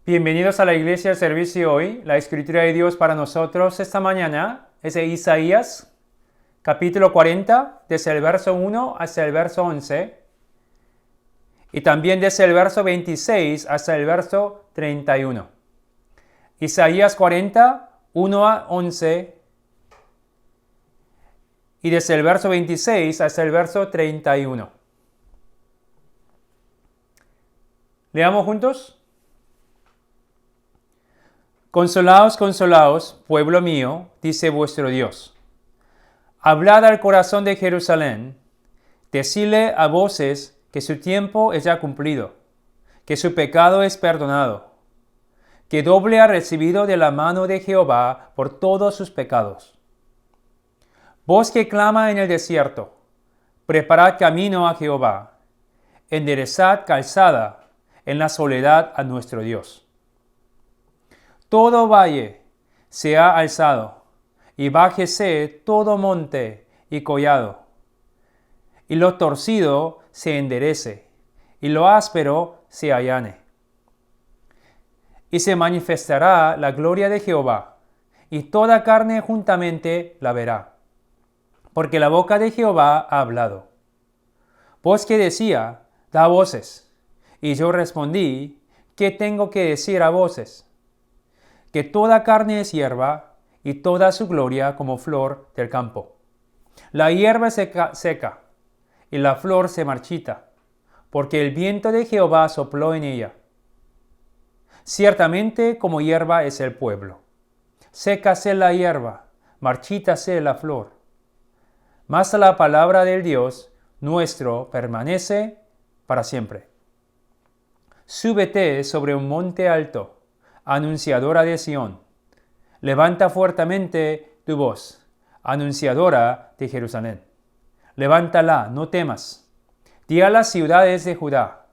Bienvenidos a la iglesia al servicio hoy. La escritura de Dios para nosotros esta mañana es de Isaías, capítulo 40, desde el verso 1 hasta el verso 11, y también desde el verso 26 hasta el verso 31. Isaías 40, 1 a 11, y desde el verso 26 hasta el verso 31. Leamos juntos. Consolaos, consolaos, pueblo mío, dice vuestro Dios. Hablad al corazón de Jerusalén, decidle a voces que su tiempo es ya cumplido, que su pecado es perdonado, que doble ha recibido de la mano de Jehová por todos sus pecados. Voz que clama en el desierto, preparad camino a Jehová, enderezad calzada en la soledad a nuestro Dios. Todo valle se ha alzado, y bájese todo monte y collado, y lo torcido se enderece, y lo áspero se allane. Y se manifestará la gloria de Jehová, y toda carne juntamente la verá, porque la boca de Jehová ha hablado. Voz que decía, da voces, y yo respondí, ¿qué tengo que decir a voces? Que toda carne es hierba, y toda su gloria como flor del campo. La hierba seca, y la flor se marchita, porque el viento de Jehová sopló en ella. Ciertamente como hierba es el pueblo. Sécase la hierba, marchítase la flor. Mas la palabra del Dios nuestro permanece para siempre. Súbete sobre un monte alto, anunciadora de Sión. Levanta fuertemente tu voz, anunciadora de Jerusalén. Levántala, no temas. Di a las ciudades de Judá,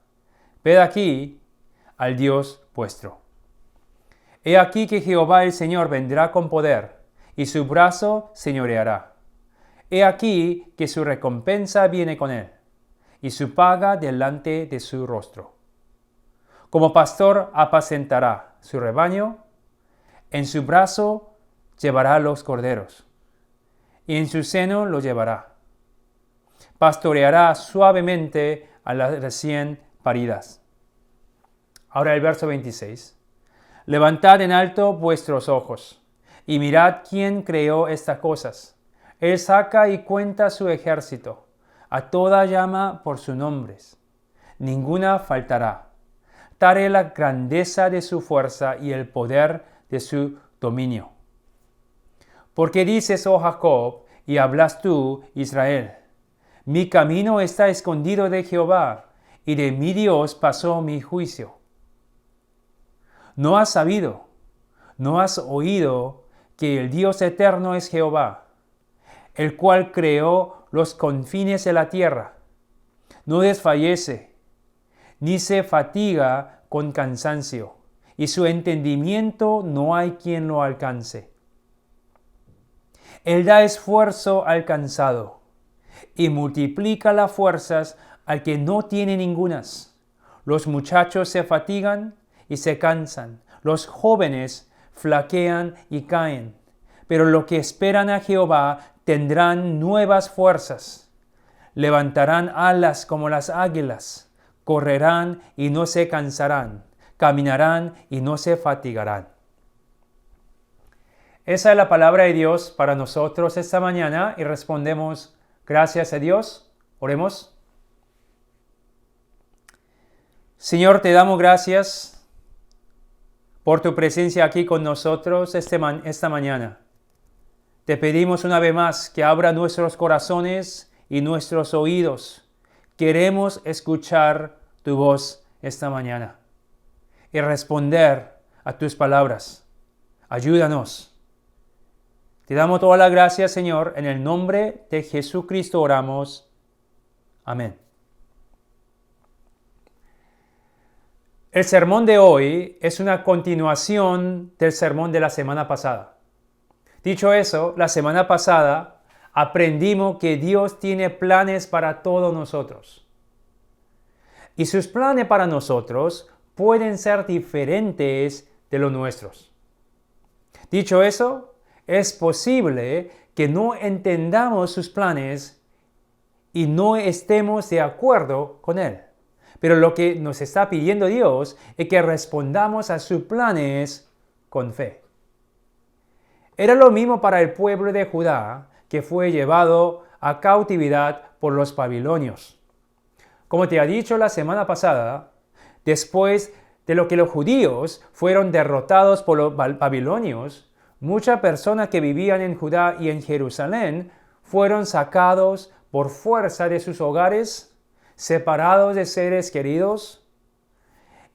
ved aquí al Dios vuestro. He aquí que Jehová el Señor vendrá con poder, y su brazo señoreará. He aquí que su recompensa viene con él, y su paga delante de su rostro. Como pastor apacentará su rebaño, en su brazo llevará los corderos, y en su seno los llevará. Pastoreará suavemente a las recién paridas. Ahora el verso 26. Levantad en alto vuestros ojos, y mirad quién creó estas cosas. Él saca y cuenta su ejército, a toda llama por sus nombres. Ninguna faltará. Tare la grandeza de su fuerza y el poder de su dominio. Porque dices, oh Jacob, y hablas tú, Israel, mi camino está escondido de Jehová, y de mi Dios pasó mi juicio. ¿No has sabido, no has oído que el Dios eterno es Jehová, el cual creó los confines de la tierra? No desfallece, ni se fatiga con cansancio, y su entendimiento no hay quien lo alcance. Él da esfuerzo al cansado, y multiplica las fuerzas al que no tiene ningunas. Los muchachos se fatigan y se cansan, los jóvenes flaquean y caen, pero los que esperan a Jehová tendrán nuevas fuerzas, levantarán alas como las águilas, correrán y no se cansarán, caminarán y no se fatigarán. Esa es la palabra de Dios para nosotros esta mañana y respondemos, gracias a Dios. Oremos. Señor, te damos gracias por tu presencia aquí con nosotros esta mañana. Te pedimos una vez más que abra nuestros corazones y nuestros oídos. Queremos escuchar tu voz esta mañana y responder a tus palabras. Ayúdanos. Te damos toda la gracia, Señor, en el nombre de Jesucristo oramos. Amén. El sermón de hoy es una continuación del sermón de la semana pasada. Dicho eso, la semana pasada aprendimos que Dios tiene planes para todos nosotros. Y sus planes para nosotros pueden ser diferentes de los nuestros. Dicho eso, es posible que no entendamos sus planes y no estemos de acuerdo con Él. Pero lo que nos está pidiendo Dios es que respondamos a sus planes con fe. Era lo mismo para el pueblo de Judá, que fue llevado a cautividad por los babilonios. Como te he dicho la semana pasada, después de lo que los judíos fueron derrotados por los babilonios, muchas personas que vivían en Judá y en Jerusalén fueron sacados por fuerza de sus hogares, separados de seres queridos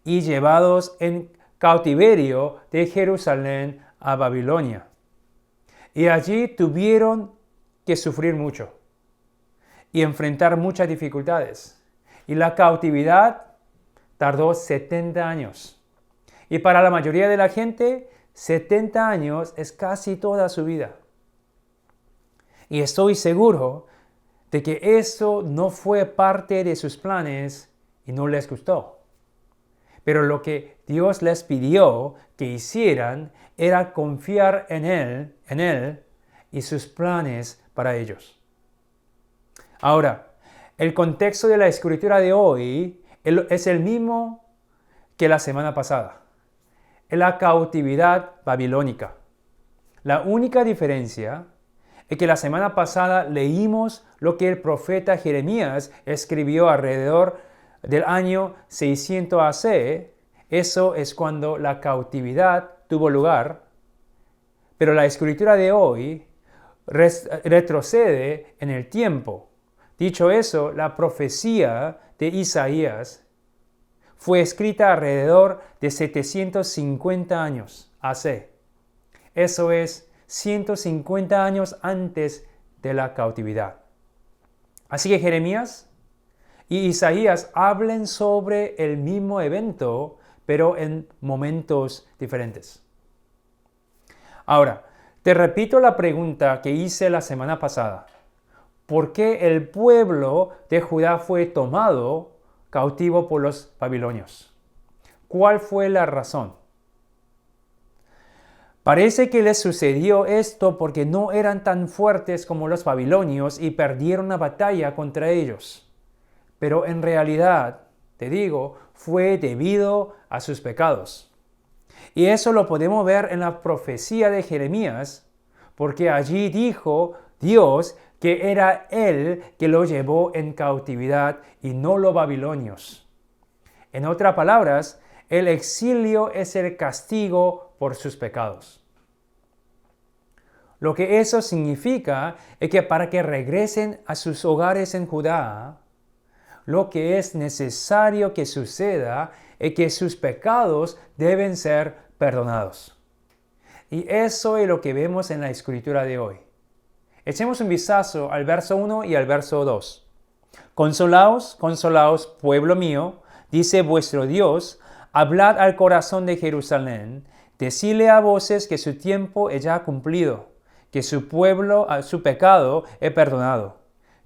y llevados en cautiverio de Jerusalén a Babilonia. Y allí tuvieron que sufrir mucho y enfrentar muchas dificultades. Y la cautividad tardó 70 años. Y para la mayoría de la gente, 70 años es casi toda su vida. Y estoy seguro de que eso no fue parte de sus planes y no les gustó. Pero lo que Dios les pidió que hicieran era confiar en Él y sus planes para ellos. Ahora, el contexto de la escritura de hoy es el mismo que la semana pasada. Es la cautividad babilónica. La única diferencia es que la semana pasada leímos lo que el profeta Jeremías escribió alrededor del año 600 AC. Eso es cuando la cautividad tuvo lugar. Pero la escritura de hoy retrocede en el tiempo. Dicho eso, la profecía de Isaías fue escrita alrededor de 750 años AC. Eso es 150 años antes de la cautividad. Así que Jeremías y Isaías hablan sobre el mismo evento, pero en momentos diferentes. Ahora, te repito la pregunta que hice la semana pasada. ¿Por qué el pueblo de Judá fue tomado cautivo por los babilonios? ¿Cuál fue la razón? Parece que les sucedió esto porque no eran tan fuertes como los babilonios y perdieron la batalla contra ellos. Pero en realidad, te digo, fue debido a sus pecados. Y eso lo podemos ver en la profecía de Jeremías, porque allí dijo Dios que era Él que lo llevó en cautividad y no los babilonios. En otras palabras, el exilio es el castigo por sus pecados. Lo que eso significa es que para que regresen a sus hogares en Judá, lo que es necesario que suceda es que sus pecados deben ser perdonados. Y eso es lo que vemos en la escritura de hoy. Echemos un vistazo al verso 1 y al verso 2. Consolaos, consolaos, pueblo mío, dice vuestro Dios, hablad al corazón de Jerusalén, decidle a voces que su tiempo es ya cumplido, que su pueblo, su pecado es perdonado,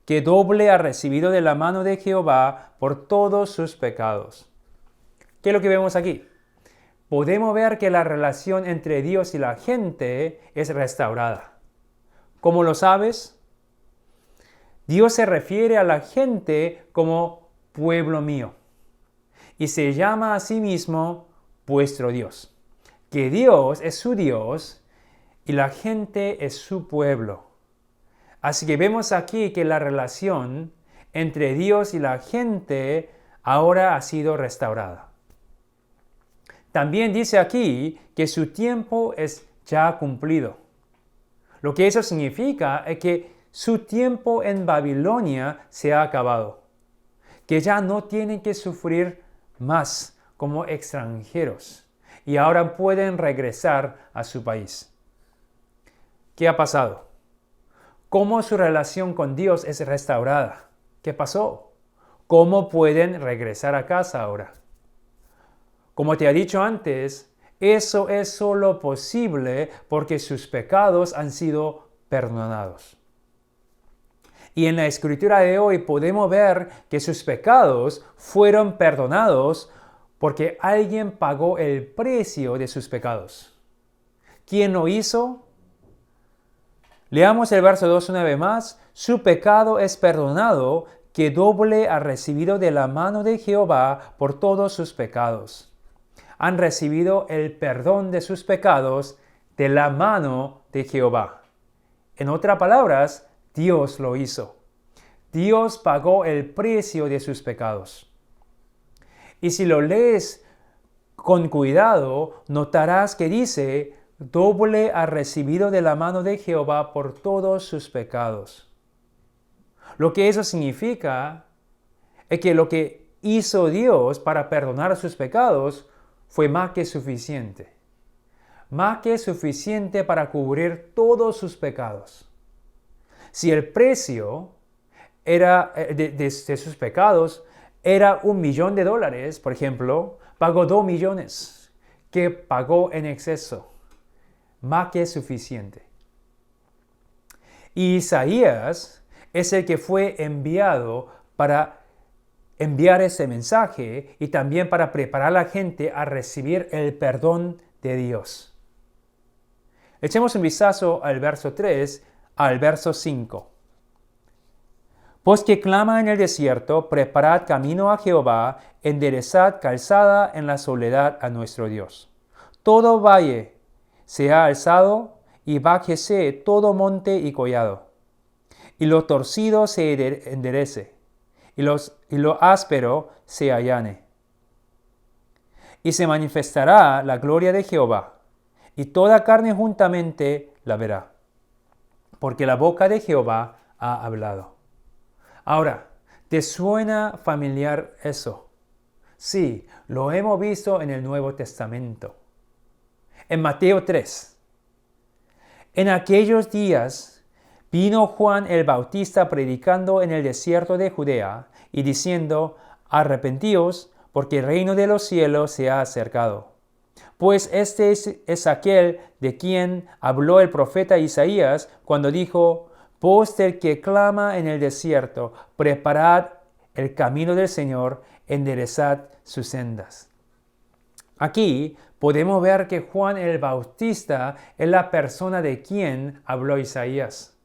que doble ha recibido de la mano de Jehová por todos sus pecados. ¿Qué es lo que vemos aquí? Podemos ver que la relación entre Dios y la gente es restaurada. ¿Cómo lo sabes? Dios se refiere a la gente como pueblo mío y se llama a sí mismo vuestro Dios. Que Dios es su Dios y la gente es su pueblo. Así que vemos aquí que la relación entre Dios y la gente ahora ha sido restaurada. También dice aquí que su tiempo es ya cumplido. Lo que eso significa es que su tiempo en Babilonia se ha acabado, que ya no tienen que sufrir más como extranjeros y ahora pueden regresar a su país. ¿Qué ha pasado? ¿Cómo su relación con Dios es restaurada? ¿Qué pasó? ¿Cómo pueden regresar a casa ahora? Como te he dicho antes, eso es solo posible porque sus pecados han sido perdonados. Y en la escritura de hoy podemos ver que sus pecados fueron perdonados porque alguien pagó el precio de sus pecados. ¿Quién lo hizo? Leamos el verso 2 una vez más. Su pecado es perdonado, que doble ha recibido de la mano de Jehová por todos sus pecados. Han recibido el perdón de sus pecados de la mano de Jehová. En otras palabras, Dios lo hizo. Dios pagó el precio de sus pecados. Y si lo lees con cuidado, notarás que dice, doble ha recibido de la mano de Jehová por todos sus pecados. Lo que eso significa es que lo que hizo Dios para perdonar sus pecados fue más que suficiente. Más que suficiente para cubrir todos sus pecados. Si el precio era de sus pecados era $1,000,000, por ejemplo, pagó 2 millones, que pagó en exceso. Más que suficiente. Y Isaías es el que fue enviado para enviar ese mensaje y también para preparar a la gente a recibir el perdón de Dios. Echemos un vistazo al verso 3 al verso 5. Pues que clama en el desierto, preparad camino a Jehová, enderezad calzada en la soledad a nuestro Dios. Todo valle sea alzado y bájese todo monte y collado, y lo torcido se enderece, y lo áspero se allane. Y se manifestará la gloria de Jehová, y toda carne juntamente la verá, porque la boca de Jehová ha hablado. Ahora, ¿te suena familiar eso? Sí, lo hemos visto en el Nuevo Testamento. En Mateo 3. En aquellos días vino Juan el Bautista predicando en el desierto de Judea y diciendo, arrepentíos, porque el reino de los cielos se ha acercado. Pues este es aquel de quien habló el profeta Isaías cuando dijo, voz del que clama en el desierto, preparad el camino del Señor, enderezad sus sendas. Aquí podemos ver que Juan el Bautista es la persona de quien habló Isaías.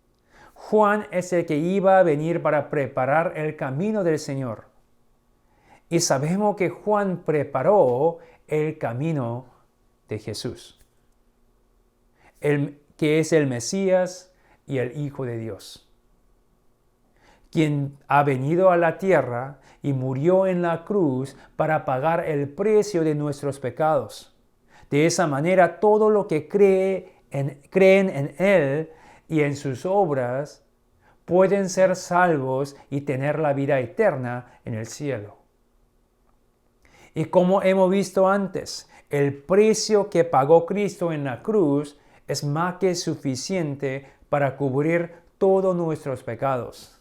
Juan es el que iba a venir para preparar el camino del Señor. Y sabemos que Juan preparó el camino de Jesús, que es el Mesías y el Hijo de Dios, quien ha venido a la tierra y murió en la cruz para pagar el precio de nuestros pecados. De esa manera, todo lo que creen en Él y en sus obras pueden ser salvos y tener la vida eterna en el cielo. Y como hemos visto antes, el precio que pagó Cristo en la cruz es más que suficiente para cubrir todos nuestros pecados.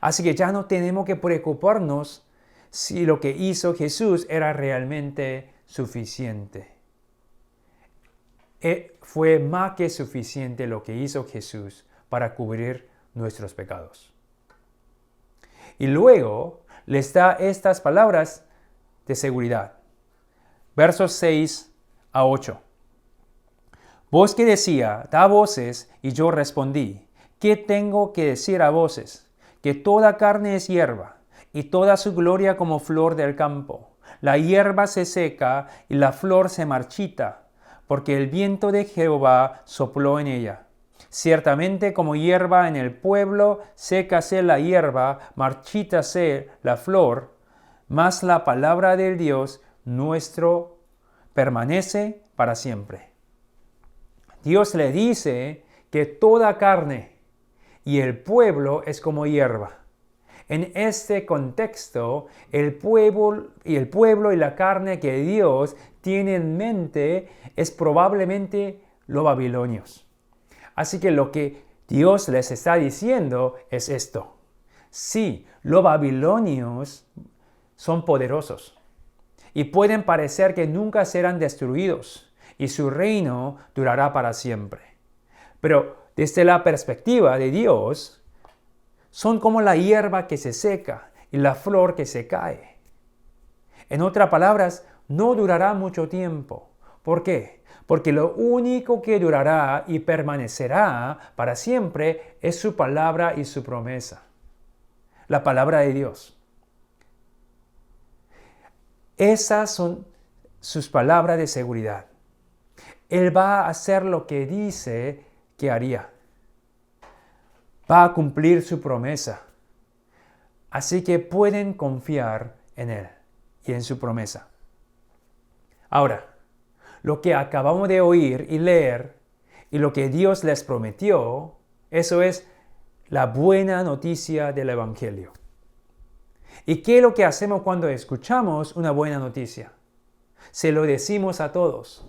Así que ya no tenemos que preocuparnos si lo que hizo Jesús era realmente suficiente. Fue más que suficiente lo que hizo Jesús para cubrir nuestros pecados. Y luego les da estas palabras de seguridad. Versos 6 a 8. Voz que decía, da voces, y yo respondí, ¿qué tengo que decir a voces? Que toda carne es hierba, y toda su gloria como flor del campo. La hierba se seca, y la flor se marchita, porque el viento de Jehová sopló en ella. Ciertamente como hierba en el pueblo, sécase la hierba, marchítase la flor, mas la palabra del Dios nuestro permanece para siempre. Dios le dice que toda carne y el pueblo es como hierba. En este contexto, el pueblo y la carne que Dios tiene en mente es probablemente los babilonios. Así que lo que Dios les está diciendo es esto. Sí, los babilonios son poderosos y pueden parecer que nunca serán destruidos y su reino durará para siempre. Pero desde la perspectiva de Dios, son como la hierba que se seca y la flor que se cae. En otras palabras, no durará mucho tiempo. ¿Por qué? Porque lo único que durará y permanecerá para siempre es su palabra y su promesa. La palabra de Dios. Esas son sus palabras de seguridad. Él va a hacer lo que dice que haría. Va a cumplir su promesa. Así que pueden confiar en Él y en su promesa. Ahora, lo que acabamos de oír y leer y lo que Dios les prometió, eso es la buena noticia del Evangelio. ¿Y qué es lo que hacemos cuando escuchamos una buena noticia? Se lo decimos a todos.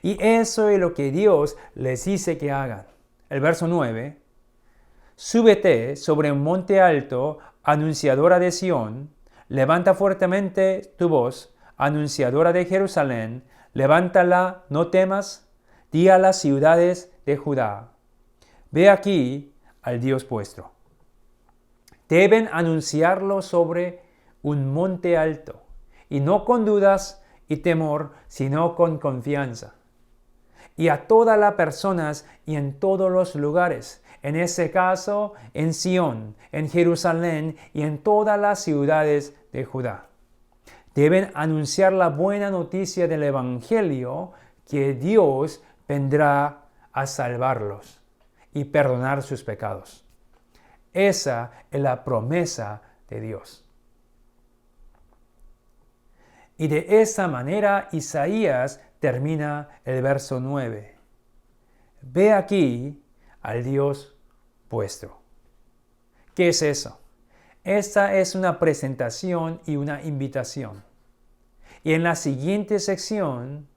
Y eso es lo que Dios les dice que hagan. El verso 9. Súbete sobre un monte alto, anunciadora de Sión, levanta fuertemente tu voz, anunciadora de Jerusalén, levántala, no temas, di a las ciudades de Judá. Ve aquí al Dios vuestro. Deben anunciarlo sobre un monte alto, y no con dudas y temor, sino con confianza. Y a todas las personas y en todos los lugares, en ese caso, en Sión, en Jerusalén y en todas las ciudades de Judá. Deben anunciar la buena noticia del Evangelio, que Dios vendrá a salvarlos y perdonar sus pecados. Esa es la promesa de Dios. Y de esa manera Isaías termina el verso 9. Ve aquí al Dios vuestro. ¿Qué es eso? Esta es una presentación y una invitación. Y en la siguiente sección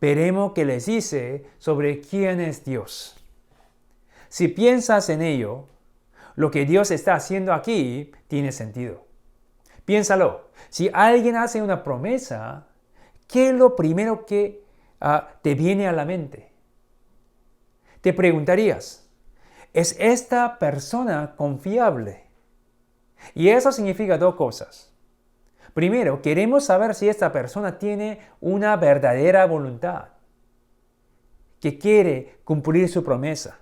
veremos qué les dice sobre quién es Dios. Si piensas en ello, lo que Dios está haciendo aquí tiene sentido. Piénsalo. Si alguien hace una promesa, ¿qué es lo primero que te viene a la mente? Te preguntarías, ¿es esta persona confiable? Y eso significa dos cosas. Primero, queremos saber si esta persona tiene una verdadera voluntad, que quiere cumplir su promesa.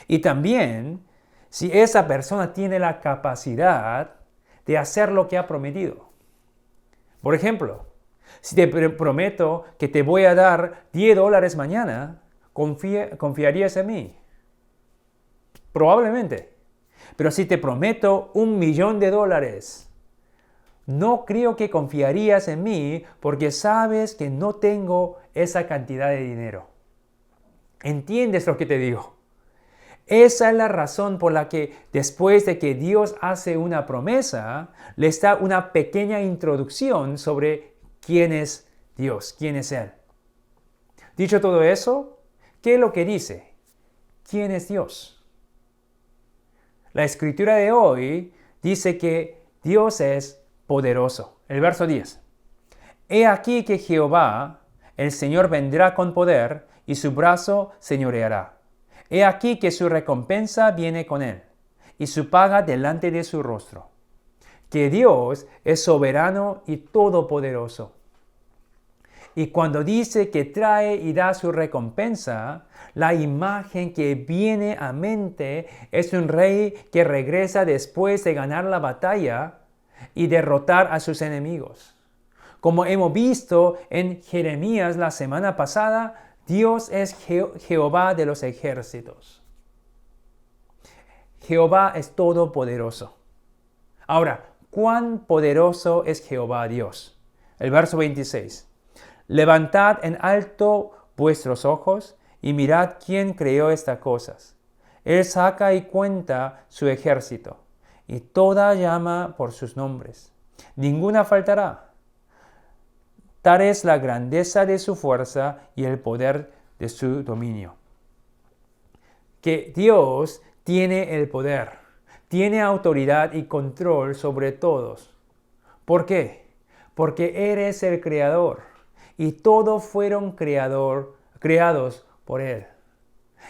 Y también, si esa persona tiene la capacidad de hacer lo que ha prometido. Por ejemplo, si te prometo que te voy a dar $10 mañana, ¿confiarías en mí? Probablemente. Pero si te prometo $1,000,000, no creo que confiarías en mí porque sabes que no tengo esa cantidad de dinero. ¿Entiendes lo que te digo? Esa es la razón por la que después de que Dios hace una promesa, les da una pequeña introducción sobre quién es Dios, quién es Él. Dicho todo eso, ¿qué es lo que dice? ¿Quién es Dios? La escritura de hoy dice que Dios es poderoso. El verso 10. He aquí que Jehová, el Señor, vendrá con poder y su brazo señoreará. He aquí que su recompensa viene con él, y su paga delante de su rostro. Que Dios es soberano y todopoderoso. Y cuando dice que trae y da su recompensa, la imagen que viene a mente es un rey que regresa después de ganar la batalla y derrotar a sus enemigos. Como hemos visto en Jeremías la semana pasada, Dios es Jehová de los ejércitos. Jehová es todopoderoso. Ahora, ¿cuán poderoso es Jehová Dios? El verso 26. Levantad en alto vuestros ojos y mirad quién creó estas cosas. Él saca y cuenta su ejército, y toda llama por sus nombres. Ninguna faltará. Tal es la grandeza de su fuerza y el poder de su dominio. Que Dios tiene el poder, tiene autoridad y control sobre todos. ¿Por qué? Porque eres el Creador y todos fueron creados por Él.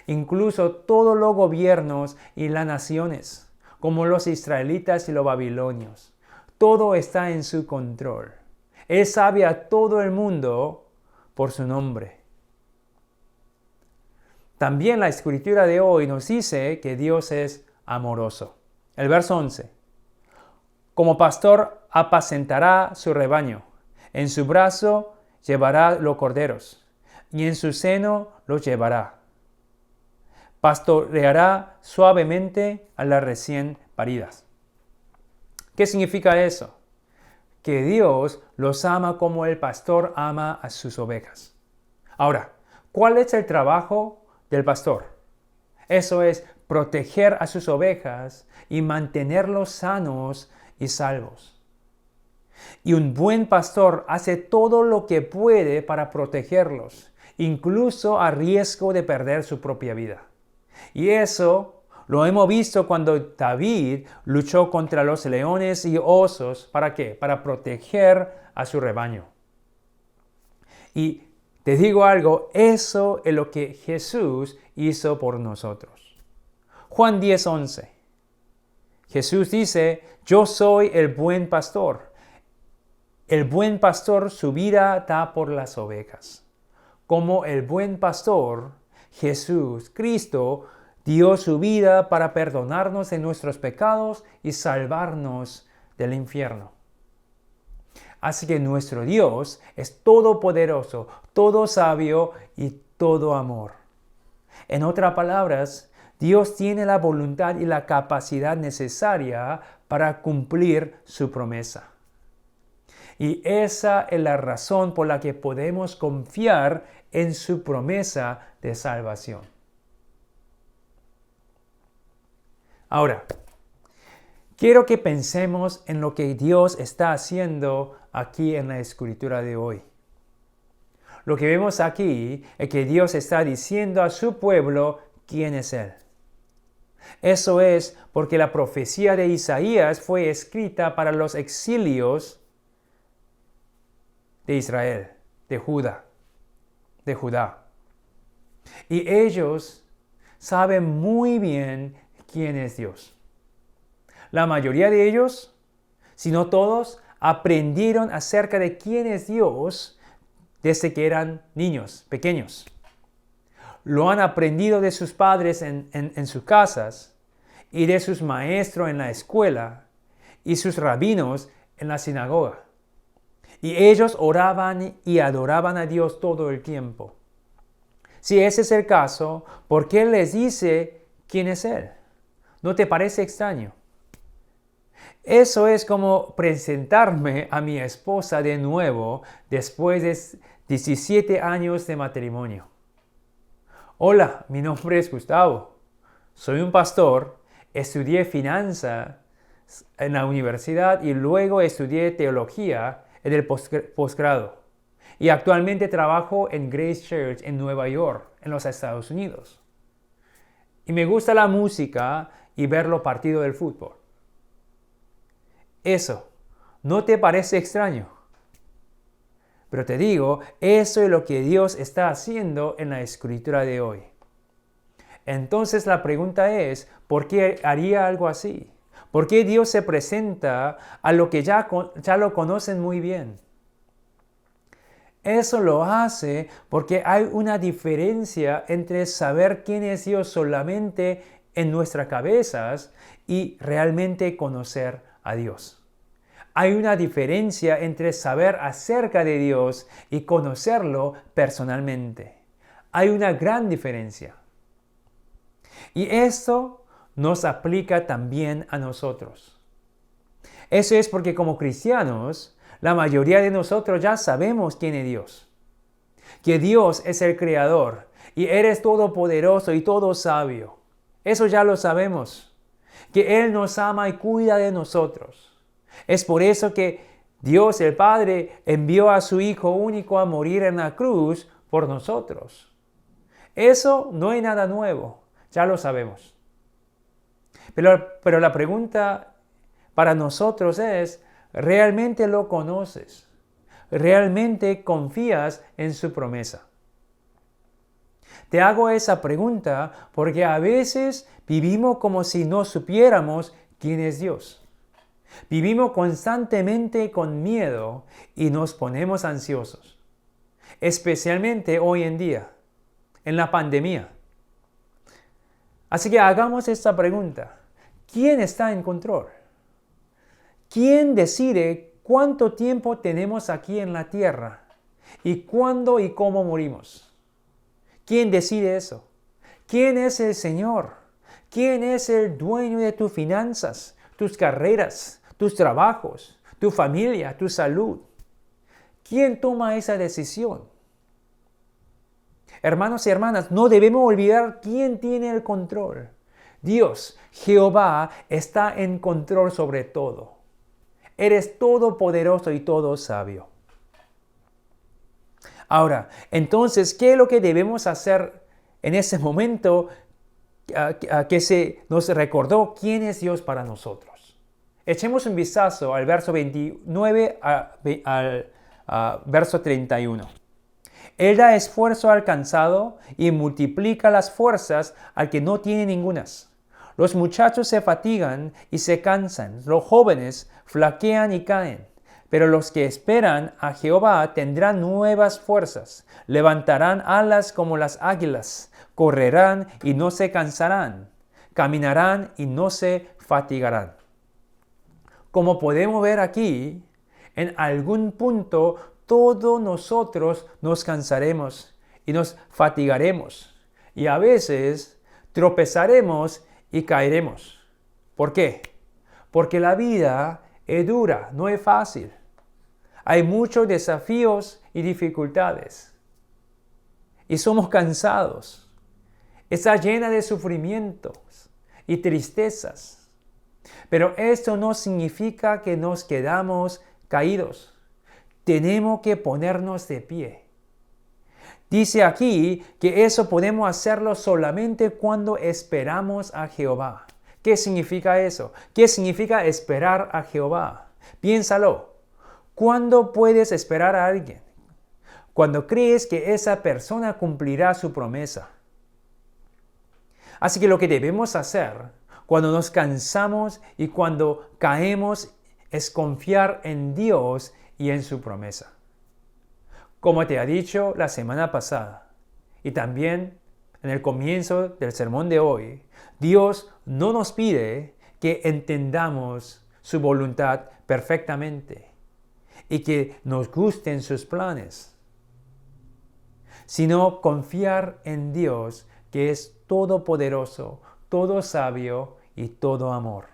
Incluso todos los gobiernos y las naciones, como los israelitas y los babilonios. Todo está en su control. Él sabe a todo el mundo por su nombre. También la escritura de hoy nos dice que Dios es amoroso. El verso 11. Como pastor apacentará su rebaño. En su brazo llevará los corderos y en su seno los llevará. Pastoreará suavemente a las recién paridas. ¿Qué significa eso? Que Dios los ama como el pastor ama a sus ovejas. Ahora, ¿cuál es el trabajo del pastor? Eso es proteger a sus ovejas y mantenerlos sanos y salvos. Y un buen pastor hace todo lo que puede para protegerlos, incluso a riesgo de perder su propia vida. Y eso lo hemos visto cuando David luchó contra los leones y osos. ¿Para qué? Para proteger a su rebaño. Y te digo algo, eso es lo que Jesús hizo por nosotros. Juan 10:11. Jesús dice, yo soy el buen pastor. El buen pastor su vida da por las ovejas. Como el buen pastor, Jesús, Cristo, dio su vida para perdonarnos de nuestros pecados y salvarnos del infierno. Así que nuestro Dios es todopoderoso, todo sabio y todo amor. En otras palabras, Dios tiene la voluntad y la capacidad necesaria para cumplir su promesa. Y esa es la razón por la que podemos confiar en su promesa de salvación. Ahora, quiero que pensemos en lo que Dios está haciendo aquí en la escritura de hoy. Lo que vemos aquí es que Dios está diciendo a su pueblo quién es Él. Eso es porque la profecía de Isaías fue escrita para los exilios de Israel, de Judá. Y ellos saben muy bien quién es Dios. La mayoría de ellos, si no todos, aprendieron acerca de quién es Dios desde que eran niños, pequeños. Lo han aprendido de sus padres en sus casas y de sus maestros en la escuela y sus rabinos en la sinagoga. Y ellos oraban y adoraban a Dios todo el tiempo. Si ese es el caso, ¿por qué les dice quién es Él? ¿No te parece extraño? Eso es como presentarme a mi esposa de nuevo después de 17 años de matrimonio. Hola, mi nombre es Gustavo. Soy un pastor, estudié finanzas en la universidad y luego estudié teología en el posgrado. Y actualmente trabajo en Grace Church en Nueva York, en los Estados Unidos. Y me gusta la música y ver los partidos del fútbol. Eso, ¿no te parece extraño? Pero te digo, eso es lo que Dios está haciendo en la escritura de hoy. Entonces la pregunta es, ¿por qué haría algo así? ¿Por qué Dios se presenta a lo que ya lo conocen muy bien? Eso lo hace porque hay una diferencia entre saber quién es Dios solamente en nuestras cabezas y realmente conocer a Dios. Hay una diferencia entre saber acerca de Dios y conocerlo personalmente. Hay una gran diferencia. Y esto nos aplica también a nosotros. Eso es porque como cristianos, la mayoría de nosotros ya sabemos quién es Dios. Que Dios es el Creador y Él es todopoderoso y todo sabio. Eso ya lo sabemos. Que Él nos ama y cuida de nosotros. Es por eso que Dios el Padre envió a su Hijo único a morir en la cruz por nosotros. Eso no es nada nuevo, ya lo sabemos. Pero la pregunta para nosotros es, ¿realmente lo conoces? ¿Realmente confías en su promesa? Te hago esa pregunta porque a veces vivimos como si no supiéramos quién es Dios. Vivimos constantemente con miedo y nos ponemos ansiosos, especialmente hoy en día, en la pandemia. Así que hagamos esta pregunta. ¿Quién está en control? ¿Quién decide cuánto tiempo tenemos aquí en la tierra y cuándo y cómo morimos? ¿Quién decide eso? ¿Quién es el Señor? ¿Quién es el dueño de tus finanzas, tus carreras, tus trabajos, tu familia, tu salud? ¿Quién toma esa decisión? Hermanos y hermanas, no debemos olvidar quién tiene el control. Dios, Jehová, está en control sobre todo. Eres todopoderoso y todo sabio. Ahora, entonces, ¿qué es lo que debemos hacer en ese momento que se nos recordó quién es Dios para nosotros? Echemos un vistazo al verso 29 al verso 31. Él da esfuerzo al cansado y multiplica las fuerzas al que no tiene ningunas. Los muchachos se fatigan y se cansan, los jóvenes flaquean y caen. Pero los que esperan a Jehová tendrán nuevas fuerzas, levantarán alas como las águilas, correrán y no se cansarán, caminarán y no se fatigarán. Como podemos ver aquí, en algún punto todos nosotros nos cansaremos y nos fatigaremos y a veces tropezaremos y caeremos. ¿Por qué? Porque la vida es dura, no es fácil. Hay muchos desafíos y dificultades. Y somos cansados. Está llena de sufrimientos y tristezas. Pero esto no significa que nos quedamos caídos. Tenemos que ponernos de pie. Dice aquí que eso podemos hacerlo solamente cuando esperamos a Jehová. ¿Qué significa eso? ¿Qué significa esperar a Jehová? Piénsalo. ¿Cuándo puedes esperar a alguien? Cuando crees que esa persona cumplirá su promesa. Así que lo que debemos hacer cuando nos cansamos y cuando caemos es confiar en Dios y en su promesa. Como te ha dicho la semana pasada y también en el comienzo del sermón de hoy, Dios no nos pide que entendamos su voluntad perfectamente y que nos gusten sus planes, sino confiar en Dios que es todopoderoso, todo sabio y todo amor.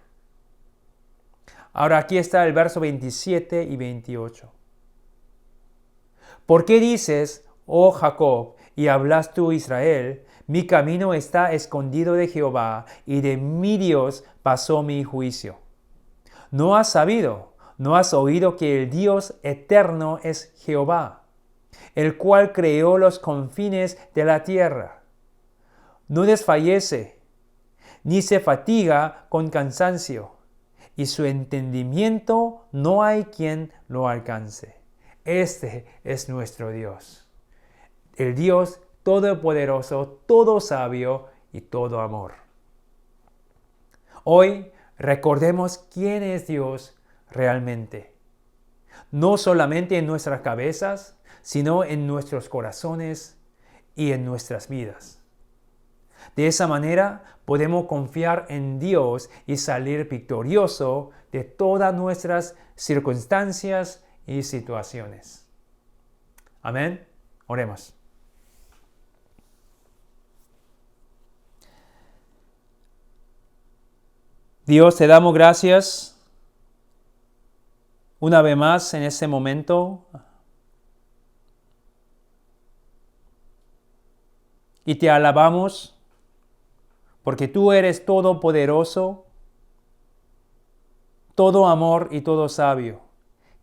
Ahora aquí está el verso 27 y 28. ¿Por qué dices, oh Jacob, y hablas tú, Israel, mi camino está escondido de Jehová, y de mi Dios pasó mi juicio? ¿No has sabido, no has oído que el Dios eterno es Jehová, el cual creó los confines de la tierra? No desfallece, ni se fatiga con cansancio, y su entendimiento no hay quien lo alcance. Este es nuestro Dios, el Dios todopoderoso, todo sabio y todo amor. Hoy recordemos quién es Dios realmente, no solamente en nuestras cabezas, sino en nuestros corazones y en nuestras vidas. De esa manera podemos confiar en Dios y salir victorioso de todas nuestras circunstancias y situaciones. Amén. Oremos. Dios, te damos gracias una vez más en este momento y te alabamos porque tú eres todopoderoso, todo amor y todo sabio,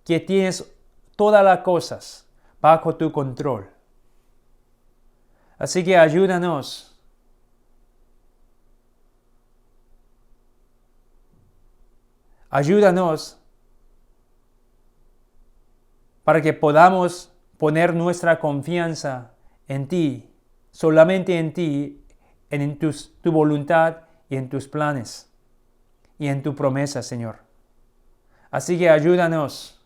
que tienes todas las cosas bajo tu control. Así que ayúdanos para que podamos poner nuestra confianza en ti, solamente en ti, en tu voluntad y en tus planes y en tu promesa, Señor. Así que ayúdanos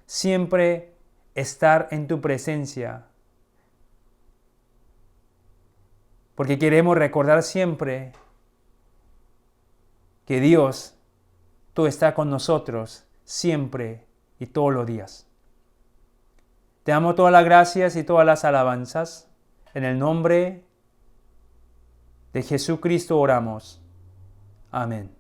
siempre estar en tu presencia, porque queremos recordar siempre que Dios, tú estás con nosotros siempre y todos los días. Te damos todas las gracias y todas las alabanzas. En el nombre de Jesucristo oramos. Amén.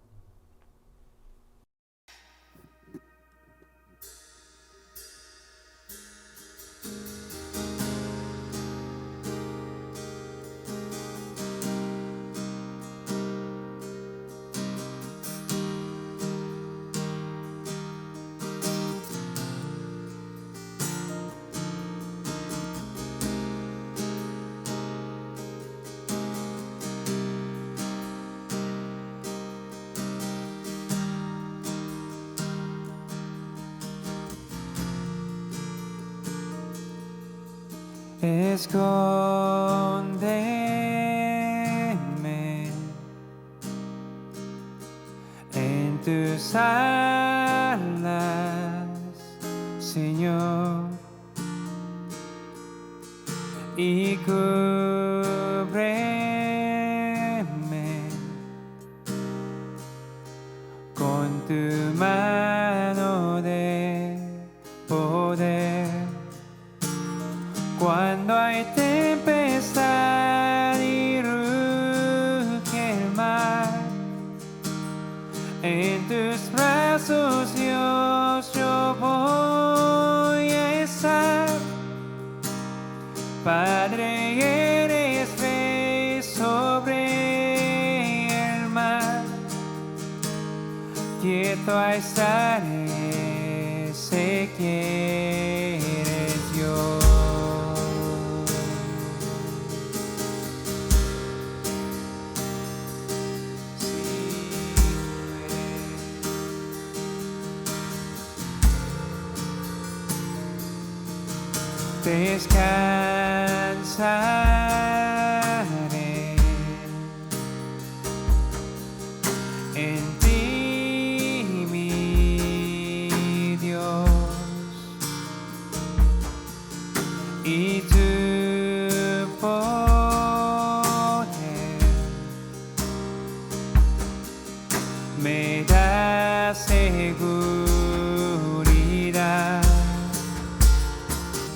Escóndeme en tus alas, Señor, y cúbreme con tu mano de poder. Cuando hay tempestad y ruge el mar, en tus brazos Dios yo voy a estar. Padre, eres rey sobre el mar, quieto estaré, sé que eres Dios. Descansaré en ti, mi Dios, y tu poder me da seguridad.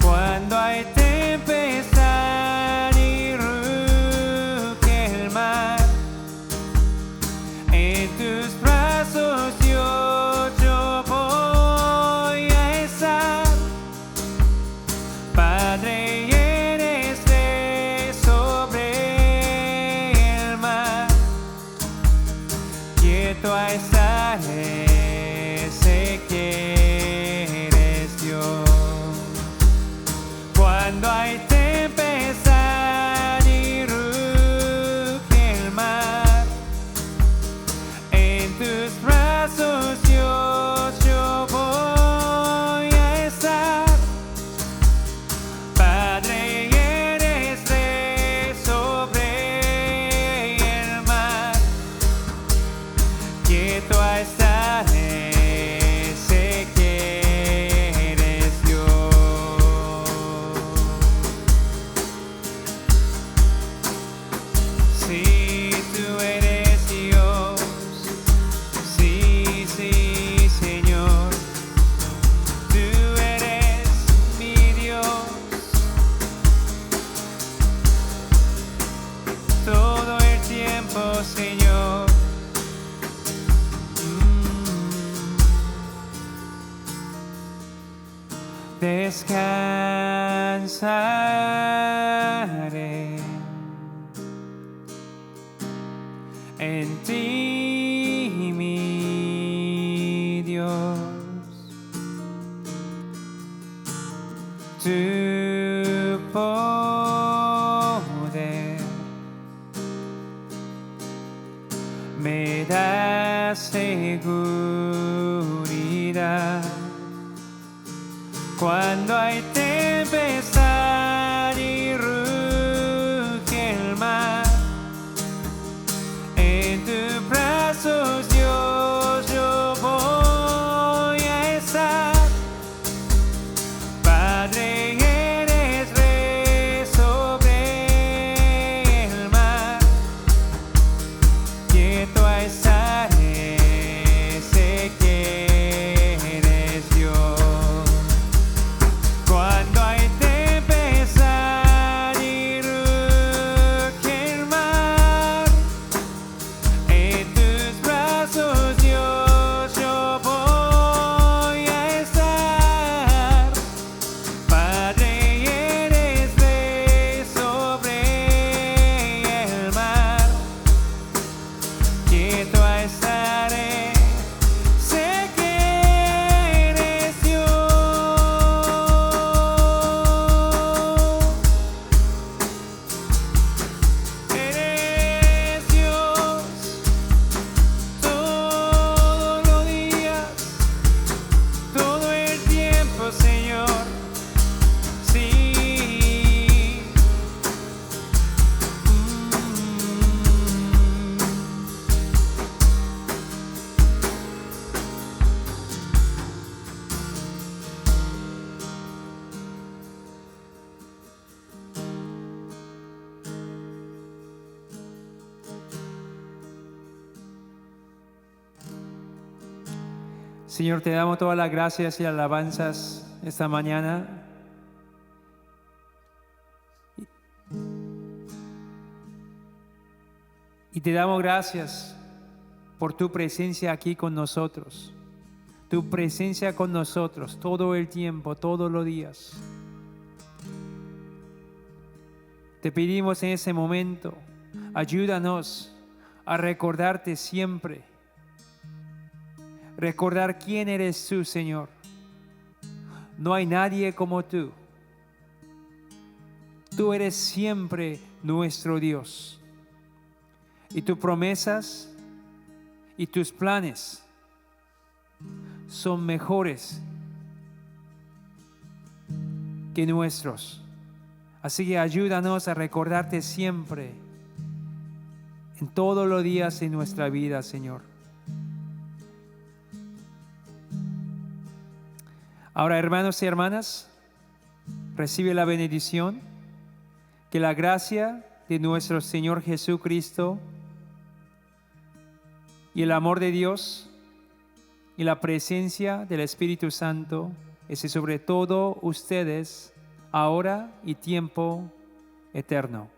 Cuando hay tempestad y ruge el mar, en tus brazos Dios yo voy a estar. Padre, eres rey sobre el mar, quieto estaré, sé que eres Dios. Cuando hay tempestad y ruge el mar, en tus brazos Dios yo voy a estar. Padre, eres rey sobre el mar, quieto estaré, sé que eres Dios. Sí, tú eres Dios, sí, sí, Señor, tú eres mi Dios, todo el tiempo, Señor. Descansaré en ti, mi Dios, tu poder me da seguridad. Cuando hay tempestad y ruge el mar, en tus brazos Dios yo voy Señor, te damos todas las gracias y alabanzas esta mañana. Y te damos gracias por tu presencia aquí con nosotros. Tu presencia con nosotros todo el tiempo, todos los días. Te pedimos en ese momento, ayúdanos a recordarte siempre. Recordar quién eres tú, Señor. No hay nadie como tú. Tú eres siempre nuestro Dios. Y tus promesas y tus planes son mejores que nuestros. Así que ayúdanos a recordarte siempre, en todos los días de nuestra vida, Señor. Ahora, hermanos y hermanas, recibe la bendición. Que la gracia de nuestro Señor Jesucristo y el amor de Dios y la presencia del Espíritu Santo esté sobre todo ustedes, ahora y tiempo eterno.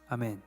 Amén.